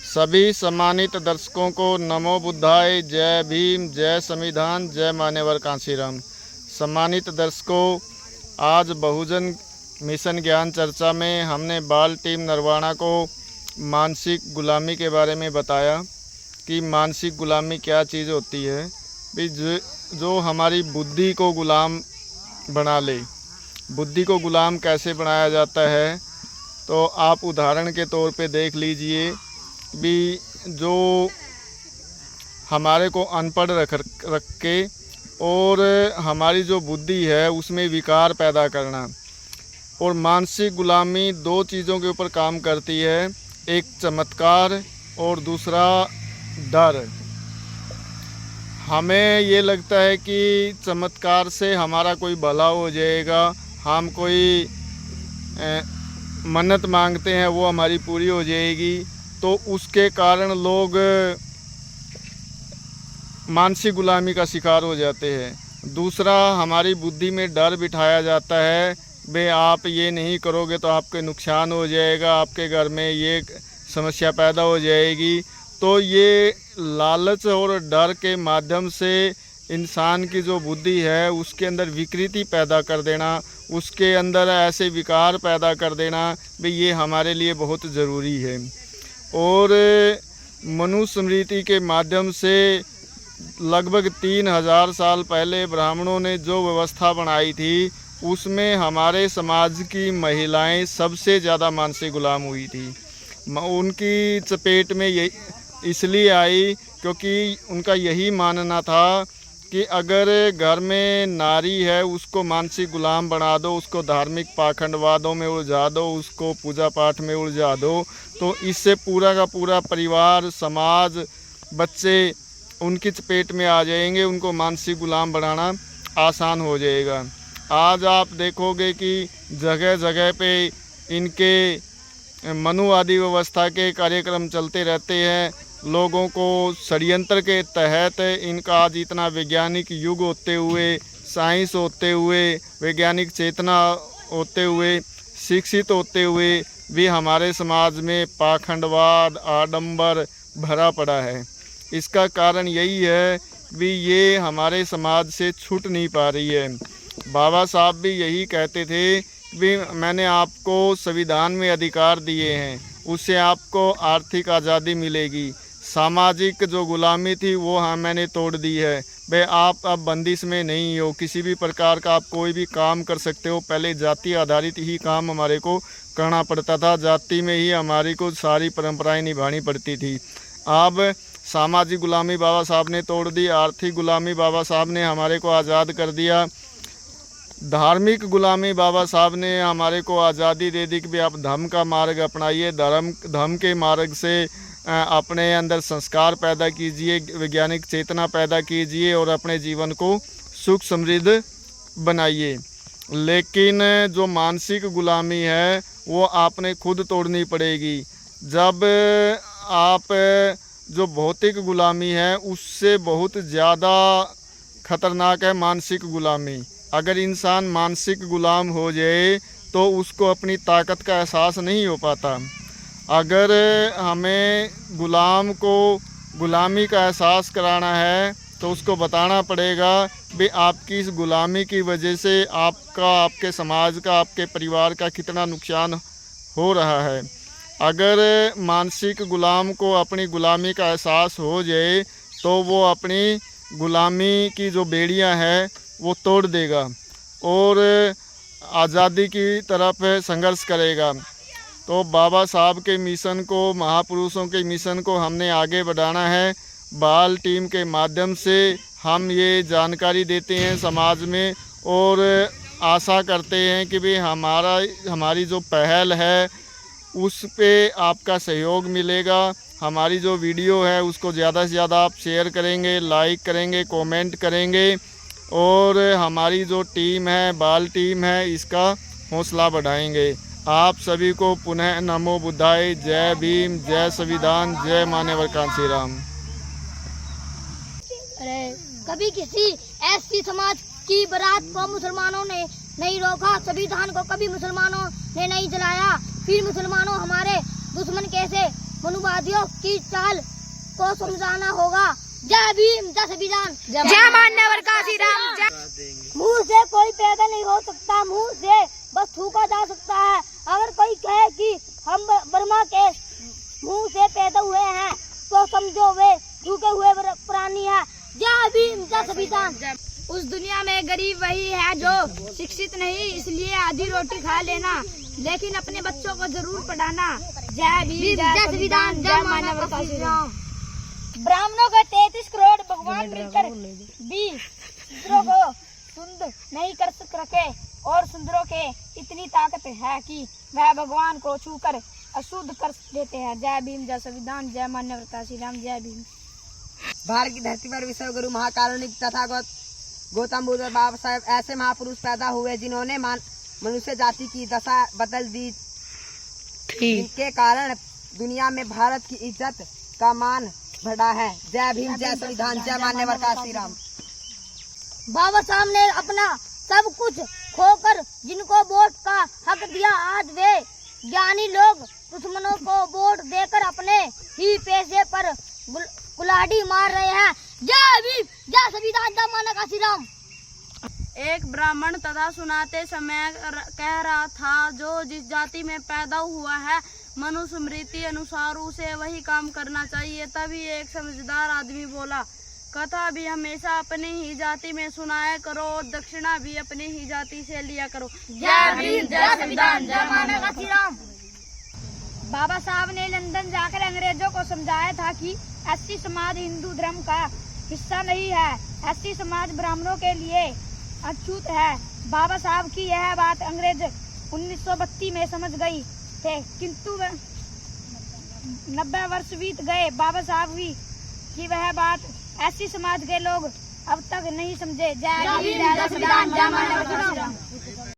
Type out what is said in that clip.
सभी सम्मानित दर्शकों को नमो बुद्धाय, जय भीम, जय संविधान, जय मान्यवर कांशीराम। सम्मानित दर्शकों, आज बहुजन मिशन ज्ञान चर्चा में हमने बाल टीम नरवाना को मानसिक गुलामी के बारे में बताया कि मानसिक गुलामी क्या चीज़ होती है। भी जो हमारी बुद्धि को गुलाम बना ले। बुद्धि को गुलाम कैसे बनाया जाता है, तो आप उदाहरण के तौर पे देख लीजिए भी जो हमारे को अनपढ़ रख के और हमारी जो बुद्धि है उसमें विकार पैदा करना। और मानसिक गुलामी दो चीज़ों के ऊपर काम करती है, एक चमत्कार और दूसरा डर। हमें ये लगता है कि चमत्कार से हमारा कोई भला हो जाएगा, हम कोई मन्नत मांगते हैं वो हमारी पूरी हो जाएगी, तो उसके कारण लोग मानसिक गुलामी का शिकार हो जाते हैं। दूसरा, हमारी बुद्धि में डर बिठाया जाता है, बे आप ये नहीं करोगे तो आपके नुकसान हो जाएगा, आपके घर में ये समस्या पैदा हो जाएगी। तो ये लालच और डर के माध्यम से इंसान की जो बुद्धि है उसके अंदर विकृति पैदा कर देना, उसके अंदर ऐसे विकार पैदा कर देना, भाई ये हमारे लिए बहुत ज़रूरी है। और मनुस्मृति के माध्यम से लगभग 3000 साल पहले ब्राह्मणों ने जो व्यवस्था बनाई थी उसमें हमारे समाज की महिलाएं सबसे ज़्यादा मानसिक गुलाम हुई थी। उनकी चपेट में ये इसलिए आई क्योंकि उनका यही मानना था कि अगर घर में नारी है उसको मानसिक गुलाम बना दो, उसको धार्मिक पाखंडवादों में उलझा दो, उसको पूजा पाठ में उलझा दो, तो इससे पूरा का पूरा परिवार, समाज, बच्चे उनकी चपेट में आ जाएंगे, उनको मानसिक गुलाम बनाना आसान हो जाएगा। आज आप देखोगे कि जगह जगह पे इनके मनुवादी व्यवस्था के कार्यक्रम चलते रहते हैं। लोगों को षड्यंत्र के तहत इनका आज इतना वैज्ञानिक युग होते हुए, साइंस होते हुए, वैज्ञानिक चेतना होते हुए, शिक्षित होते हुए भी हमारे समाज में पाखंडवाद, आडंबर भरा पड़ा है। इसका कारण यही है कि ये हमारे समाज से छूट नहीं पा रही है। बाबा साहब भी यही कहते थे कि मैंने आपको संविधान में अधिकार दिए हैं, उससे आपको आर्थिक आज़ादी मिलेगी। सामाजिक जो गुलामी थी वो मैंने तोड़ दी है। भाई आप अब बंदिश में नहीं हो, किसी भी प्रकार का आप कोई भी काम कर सकते हो। पहले जाति आधारित ही काम हमारे को करना पड़ता था, जाति में ही हमारी को सारी परंपराएं निभानी पड़ती थी। अब सामाजिक गुलामी बाबा साहब ने तोड़ दी, आर्थिक गुलामी बाबा साहब ने हमारे को आज़ाद कर दिया, धार्मिक गुलामी बाबा साहब ने हमारे को आज़ादी दे दी कि भाई आप धर्म का मार्ग अपनाइए, धर्म के मार्ग से अपने अंदर संस्कार पैदा कीजिए, वैज्ञानिक चेतना पैदा कीजिए और अपने जीवन को सुख समृद्ध बनाइए। लेकिन जो मानसिक गुलामी है वो आपने खुद तोड़नी पड़ेगी। जब आप जो भौतिक गुलामी है उससे बहुत ज़्यादा खतरनाक है मानसिक गुलामी। अगर इंसान मानसिक गुलाम हो जाए तो उसको अपनी ताकत का एहसास नहीं हो पाता। अगर हमें गुलाम को गुलामी का एहसास कराना है तो उसको बताना पड़ेगा भी आपकी इस गुलामी की वजह से आपका, आपके समाज का, आपके परिवार का कितना नुकसान हो रहा है। अगर मानसिक गुलाम को अपनी गुलामी का एहसास हो जाए तो वो अपनी गुलामी की जो बेड़ियां हैं वो तोड़ देगा और आज़ादी की तरफ संघर्ष करेगा। तो बाबा साहब के मिशन को, महापुरुषों के मिशन को हमने आगे बढ़ाना है। बाल टीम के माध्यम से हम ये जानकारी देते हैं समाज में और आशा करते हैं कि भाई हमारी जो पहल है उस पे आपका सहयोग मिलेगा। हमारी जो वीडियो है उसको ज़्यादा से ज़्यादा आप शेयर करेंगे, लाइक करेंगे, कमेंट करेंगे और हमारी जो टीम है, बाल टीम है, इसका हौसला बढ़ाएंगे। आप सभी को पुनः नमो बुद्धाय, जय भीम, जय संविधान, जय मान्यवर कांशीराम। अरे कभी किसी ऐसी समाज की बारात को मुसलमानों ने नहीं रोका, संविधान को कभी मुसलमानों ने नहीं जलाया, फिर मुसलमानों हमारे दुश्मन कैसे मनुवादियों की चाल को समझाना होगा। जय भीम, जय संविधान, जय मान्यवर काशीराम। मुंह से कोई पैदा नहीं हो सकता, मुंह से बस थूका जा सकता है। अगर कोई कहे कि हम बर्मा के मुंह से पैदा हुए हैं तो समझो वे थूके हुए प्राणी है। जय भीम, जय संविधान। उस दुनिया में गरीब वही है जो शिक्षित नहीं, इसलिए आधी रोटी खा लेना, लेकिन अपने बच्चों को जरूर पढ़ाना। जय भीम, जय संविधान, जय मानव काशीराम। ब्राह्मणों के 33 करोड़ भगवान मिलकर भी शूद्रों को शुद्ध नहीं कर सके, और शूद्रों के इतनी ताकत है कि वह भगवान को छूकर अशुद्ध कर देते हैं। जय भीम, जय संविधान, जय मानव काशीराम। जय भीम। भारत की धरती पर विश्व गुरु महाकारुणिक तथा गौतम बुद्ध और बाबा साहेब ऐसे महापुरुष पैदा हुए जिन्होंने मनुष्य जाति की दशा बदल दी, जिनके कारण दुनिया में भारत की इज्जत का मान बढ़ा है। जय भीम, जय संविधान, जय मान्यवर काशीराम। बाबा साहब ने अपना सब कुछ खोकर जिनको वोट का हक दिया, आज वे ज्ञानी लोग दुश्मनों को वोट देकर अपने ही पैसे पर कुल्हाड़ी मार रहे हैं। जय भीम, जय संविधान, जय मानव काशीराम। एक ब्राह्मण तथा सुनाते समय कह रहा था, जो जिस जाति में पैदा हुआ है मनुस्मृति अनुसार उसे वही काम करना चाहिए। तभी एक समझदार आदमी बोला, कथा भी हमेशा अपनी ही जाति में सुनाया करो और दक्षिणा भी अपनी ही जाति से लिया करो। जय भीम, जय संविधान, जय मानव काशीराम। बाबा साहब ने लंदन जाकर अंग्रेजों को समझाया था कि एससी समाज हिंदू धर्म का हिस्सा नहीं है, एससी समाज ब्राह्मणों के लिए अछूत है। बाबा साहब की यह बात अंग्रेज 1932 में समझ गई थे, किंतु 90 वर्ष बीत गए, बाबा साहब की वह बात एससी समाज के लोग अब तक नहीं समझे। जय भीम, जय संविधान, जय मानव काशीराम।